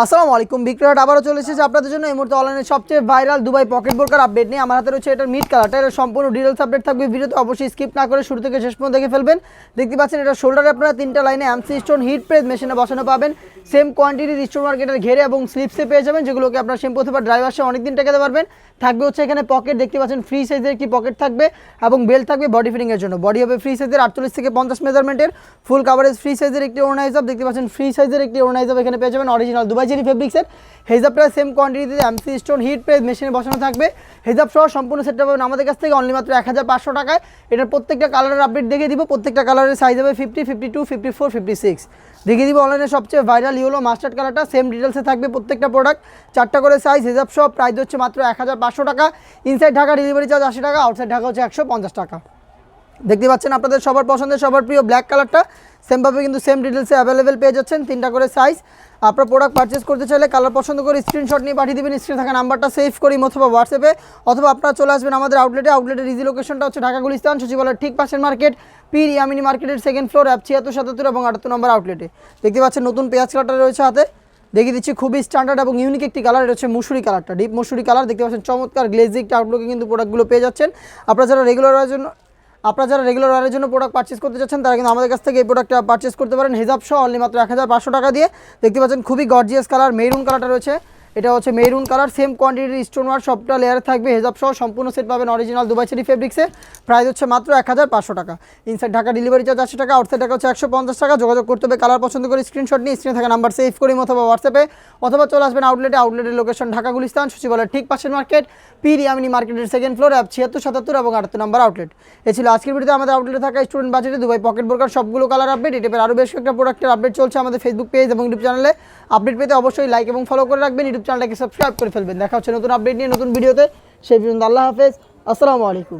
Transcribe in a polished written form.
আসসালামু আলাইকুম, বিক্রয় আবারও চলে এসেছে আপনাদের জন্য এই মুহূর্তে অনলাইনে সবচেয়ে ভাইরাল দুবাই পকেট বোরকার আপডেট নিয়ে। আমার হাতে রয়েছে এটার মিড কালারটা, এটা সম্পূর্ণ ডিটেলস আপডেট থাকবে ভিডিওতে, অবশ্যই স্কিপ না করে শুরু থেকে শেষ পর্যন্ত দেখে ফেলবেন। দেখতে পাচ্ছেন এটা শোল্ডারে আপনারা 3টা লাইনে এমসি স্টোন হিট প্রেস মেশিনে বসানো পাবেন। সেম কোয়ান্টিটির স্টোন মার্কেটের ঘেরে এবং স্লিপসে পেয়ে যাবেন, যেগুলোকে আপনার শ্যাম্পু অথবা ড্রাই ওয়াশে অনেকদিন টেকাতে পারবেন। থাকবে হচ্ছে এখানে পকেট, দেখতে পাচ্ছেন ফ্রি সাইজের একটি পকেট থাকবে এবং বেল্ট থাকবে বডি ফিটিংয়ের জন্য। বডি হবে ফ্রি সাইজের 48 থেকে 50 মেজারমেন্টের, ফুল কাভারেজ ফ্রি সাইজের একটি ওড়না হিসাব। দেখতে পাচ্ছেন ফ্রি সাইজের একটি ওড়না হিসাব এখানে পেয়ে যাবেন অরিজিনাল দুবাই জেরি ফেব্রিক্সের। হেজাবটা সেম কোয়ান্টিটিতে এমসি স্টোন হিট প্রেস মেশিনে বসানো থাকবে। হেজাব সহ সম্পূর্ণ সেটটা পাবেন আমাদের কাছ থেকে অনলি মাত্র 1500 টাকায়। এটার প্রত্যেকটা কালারের আপডেট দেখিয়ে দিব। প্রত্যেকটা কালারের সাইজ হবে 50, 52, 54, 56 দেখিয়ে দিব। অনলাইনে সবচেয়ে ভাইরাল ইয়েলো মাস্টার্ড কালারটা সেম ডিটেলসে থাকবে প্রত্যেকটা প্রোডাক্ট, 4টা করে সাইজ। হেজাব সহ প্রাইস হচ্ছে মাত্র 1500 টাকা। ইনসাইড ঢাকা ডেলিভারি চার্জ 80 টাকা, আউটসাইড ঢাকা হচ্ছে 150 টাকা। দেখতে পাচ্ছেন আপনাদের সবার পছন্দের সবার প্রিয় ব্ল্যাক কালারটা সেমভাবে কিন্তু সেম ডিটেলসে অ্যাভেলেবেল পেয়ে যাচ্ছেন, 3টা করে সাইজ। আপনার প্রোডাক্ট পারচেস করতে চাইলে কালার পছন্দ করে স্ক্রিনশট নিয়ে পাঠিয়ে দেবেন। স্ক্রিনে থাকা নাম্বারটা সেভ করি অথবা হোয়াটসঅ্যাপে, অথবা আপনারা চলে আসবেন আমাদের আউটলেটের ইজি লোকেশনটা হচ্ছে ঢাকা গুলিস্তান সচিবালয়ের ঠিক পাশের মার্কেট, পীর ইয়ামিনী মার্কেটের 2nd ফ্লোর, অ্যাপ 76, 77 এবং 78 নম্বর আউটলেটে। দেখতে পাচ্ছেন নতুন পেঁয়াজ কালারটা রয়েছে হাতে, দেখিয়ে দিচ্ছি খুবই স্ট্যান্ডার্ড এবং ইউনিক একটি কালার। এটা হচ্ছে মুসুরি কালারটা, ডিপ মুসুরি কালার। দেখতে পাচ্ছেন চমৎকার গ্লেজি একটা আউটলুকে কিন্তু প্রোডাক্টগুলো পেয়ে যাচ্ছেন। আপনারা যারা রেগুলার ওয়ারের জন্য প্রোডাক্ট পারচেস করতে চাচ্ছেন তারা কিন্তু আমাদের কাছ থেকে এই প্রোডাক্টটা পারচেস করতে পারেন হিজাব সহ অনলি মাত্র 1500 টাকা দিয়ে। দেখতে পাচ্ছেন খুবই গর্জিয়াস কালার, মেরুন কালারটা রয়েছে, এটা হচ্ছে মেরুন কালার। সেম কোয়ান্টিটির স্টোন ওয়ার্ক সবটা লেয়ারে থাকবে। হেজাব সহ সম্পূর্ণ সেট পাবেন অরিজিনাল দুবাই চেরি ফেব্রিক্সে। প্রাইস হচ্ছে মাত্র 1500 টাকা। ইনসাইড ঢাকা ডেলিভারি চার্জ 80 টাকা, আউটসাইড ঢাকা হচ্ছে 150 টাকা। যোগাযোগ করতে হবে কালার পছন্দ করে স্ক্রিনশট নিয়ে স্ক্রিনে থাকা নাম্বার সেভ করি অথবা হোয়াটসঅ্যাপে, অথবা চলে আসবেন আউটলেটের লোকেশন ঢাকা গুলিস্তান সচিবালয়ের ঠিক পাশের মার্কেট, পীর ইয়ামিনী মার্কেটের 2nd ফ্লোর, অ্যাপ 76, 77 এবং 78 নম্বর আউটলেট। এ ছিল আজকের ভিডিওতে আমাদের আউটলেটে থাকা স্টুডেন্ট বাজেটে দুবাই পকেট বোরকার সবগুলো কালার আপডেট। এটা আরও বেশ কয়েকটা প্রোডাক্টের আপডেট চলছে আমাদের ফেসবুক পেজ এবং ইউটিউব চ্যানেলে। আপডেট পেতে অবশ্যই লাইক এবং ফলো করে রাখবেন, ইউটিউব চ্যানেলটাকে সাবস্ক্রাইব করে ফেলবেন। দেখা হচ্ছে নতুন আপডেট নিয়ে নতুন ভিডিওতে, সেই পর্যন্ত আল্লাহ হাফেজ, আসসালামু আলাইকুম।